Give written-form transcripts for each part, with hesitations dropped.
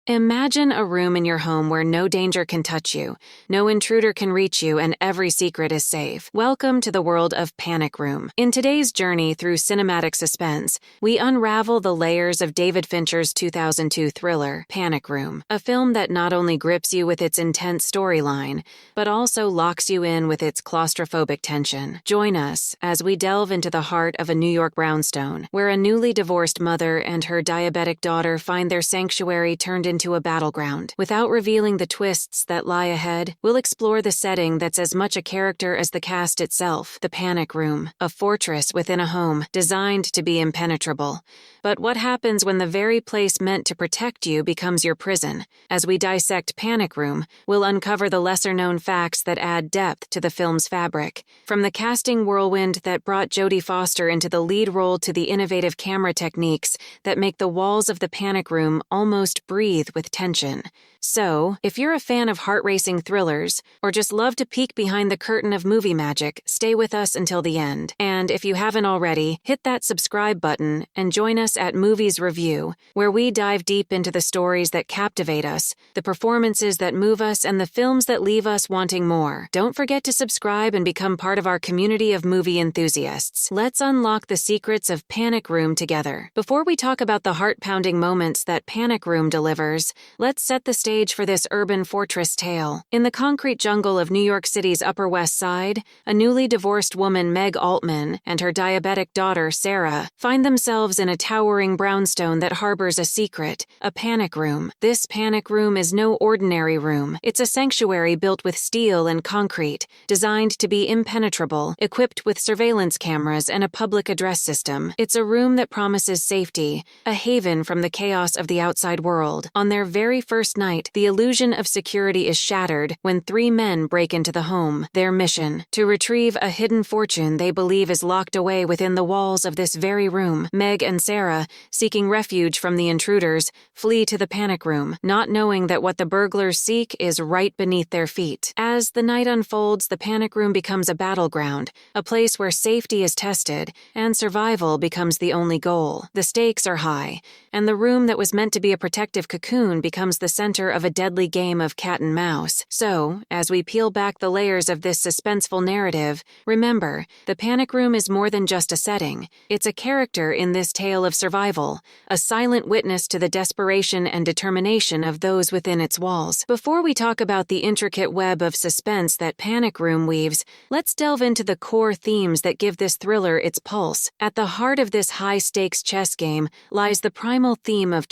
Imagine a room in your home where no danger can touch you, no intruder can reach you, and every secret is safe. Welcome to the world of Panic Room. In today's journey through cinematic suspense, we unravel the layers of David Fincher's 2002 thriller, Panic Room, a film that not only grips you with its intense storyline, but also locks you in with its claustrophobic tension. Join us as we delve into the heart of a New York brownstone, where a newly divorced mother and her diabetic daughter find their sanctuary turned into a battleground. Without revealing the twists that lie ahead, we'll explore the setting that's as much a character as the cast itself, the Panic Room, a fortress within a home designed to be impenetrable. But what happens when the very place meant to protect you becomes your prison? As we dissect Panic Room, we'll uncover the lesser-known facts that add depth to the film's fabric. From the casting whirlwind that brought Jodie Foster into the lead role to the innovative camera techniques that make the walls of the Panic Room almost breathe with tension. So, if you're a fan of heart-racing thrillers, or just love to peek behind the curtain of movie magic, stay with us until the end. And if you haven't already, hit that subscribe button and join us at Movies Review, where we dive deep into the stories that captivate us, the performances that move us, and the films that leave us wanting more. Don't forget to subscribe and become part of our community of movie enthusiasts. Let's unlock the secrets of Panic Room together. Before we talk about the heart-pounding moments that Panic Room delivers, let's set the stage for this urban fortress tale. In the concrete jungle of New York City's Upper West Side, a newly divorced woman, Meg Altman, and her diabetic daughter, Sarah, find themselves in a towering brownstone that harbors a secret, a panic room. This panic room is no ordinary room. It's a sanctuary built with steel and concrete, designed to be impenetrable, equipped with surveillance cameras and a public address system. It's a room that promises safety, a haven from the chaos of the outside world. On their very first night, the illusion of security is shattered when three men break into the home. Their mission: to retrieve a hidden fortune they believe is locked away within the walls of this very room. Meg and Sarah, seeking refuge from the intruders, flee to the panic room, not knowing that what the burglars seek is right beneath their feet. As the night unfolds, the panic room becomes a battleground, a place where safety is tested and survival becomes the only goal. The stakes are high, and the room that was meant to be a protective cocoon becomes the center of a deadly game of cat and mouse. So, as we peel back the layers of this suspenseful narrative, remember, the Panic Room is more than just a setting. It's a character in this tale of survival, a silent witness to the desperation and determination of those within its walls. Before we talk about the intricate web of suspense that Panic Room weaves, let's delve into the core themes that give this thriller its pulse. At the heart of this high-stakes chess game lies the primal theme of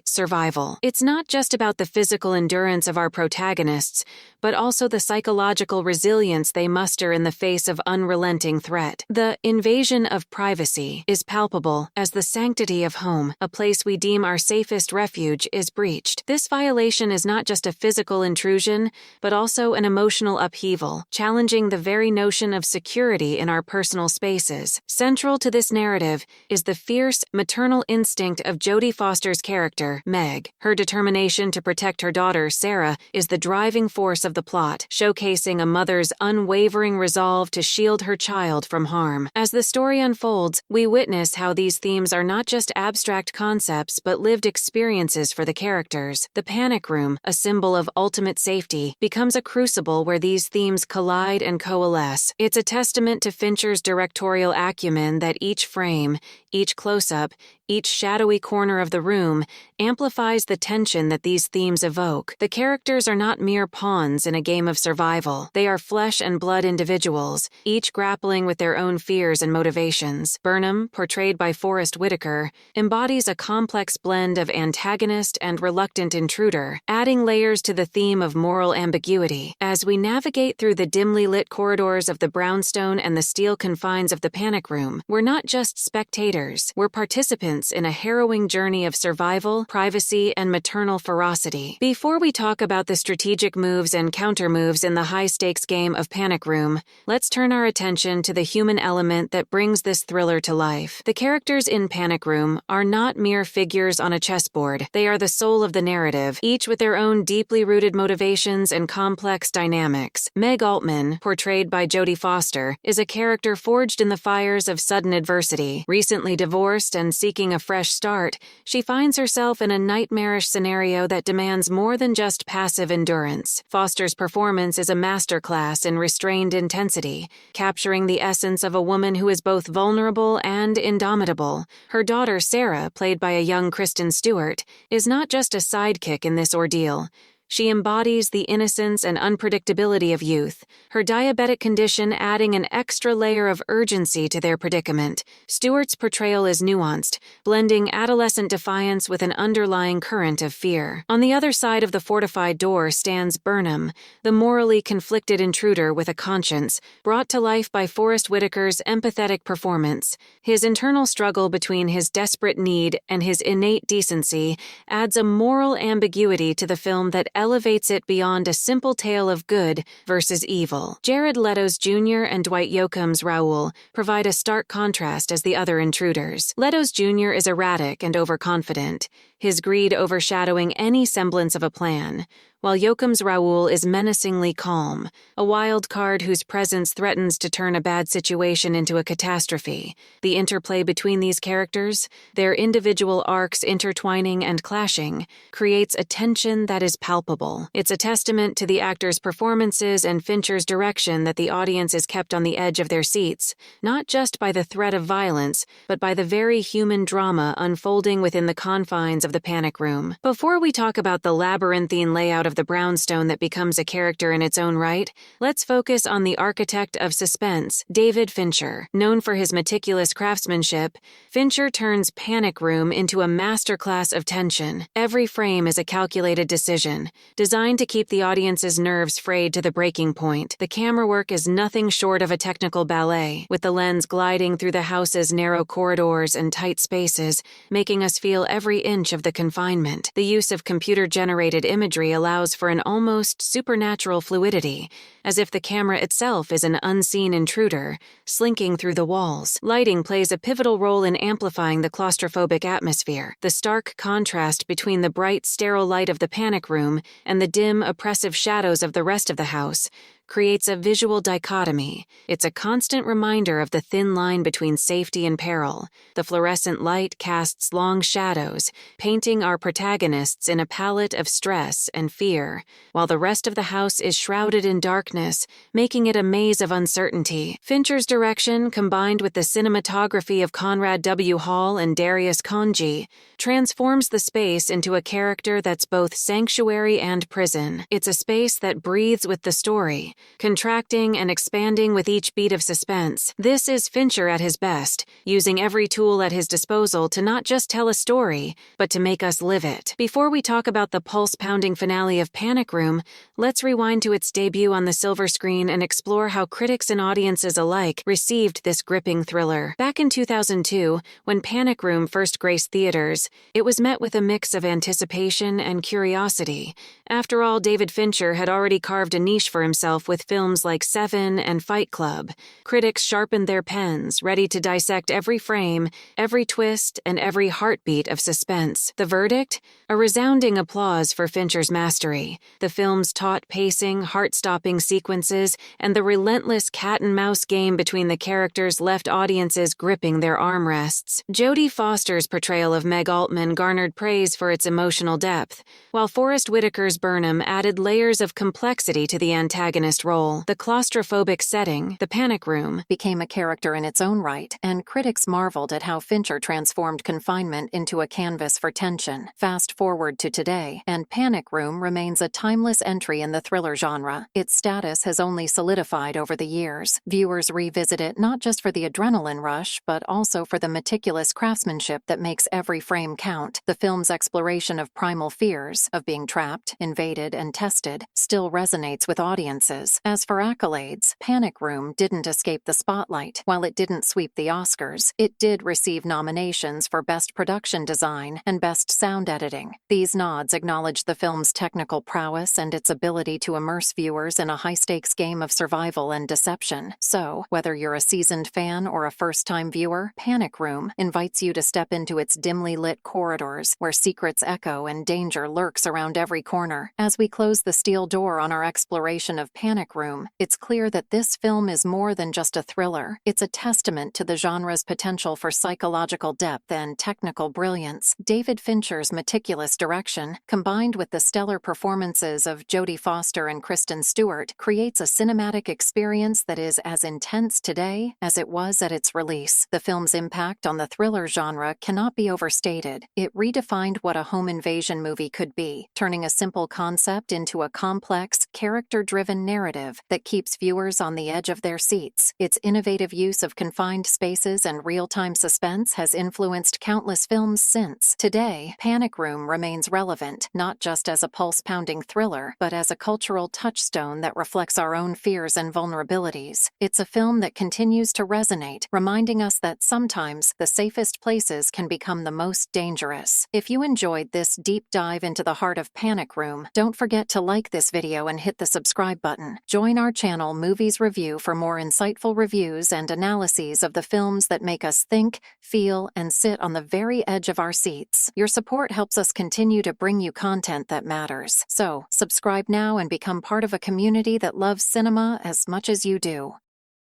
survival. It's not just about the physical endurance of our protagonists, but also the psychological resilience they muster in the face of unrelenting threat. The invasion of privacy is palpable as the sanctity of home, a place we deem our safest refuge, is breached. This violation is not just a physical intrusion, but also an emotional upheaval, challenging the very notion of security in our personal spaces. Central to this narrative is the fierce, maternal instinct of Jodie Foster's character, Meg. Her determination to protect her daughter, Sarah, is the driving force of the plot, showcasing a mother's unwavering resolve to shield her child from harm. As the story unfolds, we witness how these themes are not just abstract concepts but lived experiences for the characters. The Panic Room, a symbol of ultimate safety, becomes a crucible where these themes collide and coalesce. It's a testament to Fincher's directorial acumen that each frame, each close-up, each shadowy corner of the room amplifies the tension that these themes evoke. The characters are not mere pawns in a game of survival. They are flesh and blood individuals, each grappling with their own fears and motivations. Burnham, portrayed by Whitaker, embodies a complex blend of antagonist and reluctant intruder, adding layers to the theme of moral ambiguity. As we navigate through the dimly lit corridors of the brownstone and the steel confines of the Panic Room, we're not just spectators, we're participants in a harrowing journey of survival, privacy, and maternal ferocity. Before we talk about the strategic moves and counter-moves in the high-stakes game of Panic Room, let's turn our attention to the human element that brings this thriller to life. The characters in Panic Room are not mere figures on a chessboard. They are the soul of the narrative, each with their own deeply rooted motivations and complex dynamics. Meg Altman, portrayed by Jodie Foster, is a character forged in the fires of sudden adversity. Recently divorced and seeking seeking a fresh start, she finds herself in a nightmarish scenario that demands more than just passive endurance. Foster's performance is a masterclass in restrained intensity, capturing the essence of a woman who is both vulnerable and indomitable. Her daughter, Sarah, played by a young Kristen Stewart, is not just a sidekick in this ordeal. She embodies the innocence and unpredictability of youth, her diabetic condition adding an extra layer of urgency to their predicament. Stewart's portrayal is nuanced, blending adolescent defiance with an underlying current of fear. On the other side of the fortified door stands Burnham, the morally conflicted intruder with a conscience, brought to life by Forest Whitaker's empathetic performance. His internal struggle between his desperate need and his innate decency adds a moral ambiguity to the film that elevates it beyond a simple tale of good versus evil. Jared Leto's Jr. and Dwight Yoakam's Raoul provide a stark contrast as the other intruders. Leto's Jr. is erratic and overconfident, his greed overshadowing any semblance of a plan, while Yoakam's Raoul is menacingly calm, a wild card whose presence threatens to turn a bad situation into a catastrophe. The interplay between these characters, their individual arcs intertwining and clashing, creates a tension that is palpable. It's a testament to the actors' performances and Fincher's direction that the audience is kept on the edge of their seats, not just by the threat of violence, but by the very human drama unfolding within the confines of the panic room. Before we talk about the labyrinthine layout of the brownstone that becomes a character in its own right, let's focus on the architect of suspense, David Fincher. Known for his meticulous craftsmanship, Fincher turns Panic Room into a masterclass of tension. Every frame is a calculated decision, designed to keep the audience's nerves frayed to the breaking point. The camera work is nothing short of a technical ballet, with the lens gliding through the house's narrow corridors and tight spaces, making us feel every inch of the confinement. The use of computer-generated imagery allows for an almost supernatural fluidity, as if the camera itself is an unseen intruder, slinking through the walls. Lighting plays a pivotal role in amplifying the claustrophobic atmosphere. The stark contrast between the bright, sterile light of the panic room and the dim, oppressive shadows of the rest of the house creates a visual dichotomy. It's a constant reminder of the thin line between safety and peril. The fluorescent light casts long shadows, painting our protagonists in a palette of stress and fear, while the rest of the house is shrouded in darkness, making it a maze of uncertainty. Fincher's direction, combined with the cinematography of Conrad W. Hall and Darius Khondji, transforms the space into a character that's both sanctuary and prison. It's a space that breathes with the story, contracting and expanding with each beat of suspense. This is Fincher at his best, using every tool at his disposal to not just tell a story, but to make us live it. Before we talk about the pulse-pounding finale of Panic Room, let's rewind to its debut on the silver screen and explore how critics and audiences alike received this gripping thriller. Back in 2002, when Panic Room first graced theaters, it was met with a mix of anticipation and curiosity. After all, David Fincher had already carved a niche for himself with films like Seven and Fight Club. Critics sharpened their pens, ready to dissect every frame, every twist, and every heartbeat of suspense. The verdict? A resounding applause for Fincher's mastery. The film's taut pacing, heart-stopping sequences, and the relentless cat-and-mouse game between the characters left audiences gripping their armrests. Jodie Foster's portrayal of Meg Altman garnered praise for its emotional depth, while Forest Whitaker's Burnham added layers of complexity to the antagonist role. The claustrophobic setting, the panic room, became a character in its own right, and critics marveled at how Fincher transformed confinement into a canvas for tension. Fast forward to today, and Panic Room remains a timeless entry in the thriller genre. Its status has only solidified over the years. Viewers revisit it not just for the adrenaline rush, but also for the meticulous craftsmanship that makes every frame count. The film's exploration of primal fears, of being trapped, invaded, and tested, still resonates with audiences. As for accolades, Panic Room didn't escape the spotlight. While it didn't sweep the Oscars, it did receive nominations for Best Production Design and Best Sound Editing. These nods acknowledge the film's technical prowess and its ability to immerse viewers in a high-stakes game of survival and deception. So, whether you're a seasoned fan or a first-time viewer, Panic Room invites you to step into its dimly lit corridors where secrets echo and danger lurks around every corner. As we close the steel door on our exploration of Panic Panic Room, it's clear that this film is more than just a thriller. It's a testament to the genre's potential for psychological depth and technical brilliance. David Fincher's meticulous direction, combined with the stellar performances of Jodie Foster and Kristen Stewart, creates a cinematic experience that is as intense today as it was at its release. The film's impact on the thriller genre cannot be overstated. It redefined what a home invasion movie could be, turning a simple concept into a complex, character-driven narrative that keeps viewers on the edge of their seats. Its innovative use of confined spaces and real-time suspense has influenced countless films since. Today, Panic Room remains relevant, not just as a pulse-pounding thriller, but as a cultural touchstone that reflects our own fears and vulnerabilities. It's a film that continues to resonate, reminding us that sometimes the safest places can become the most dangerous. If you enjoyed this deep dive into the heart of Panic Room, don't forget to like this video and hit the subscribe button. Join our channel Movies Review for more insightful reviews and analyses of the films that make us think, feel, and sit on the very edge of our seats. Your support helps us continue to bring you content that matters. So, subscribe now and become part of a community that loves cinema as much as you do.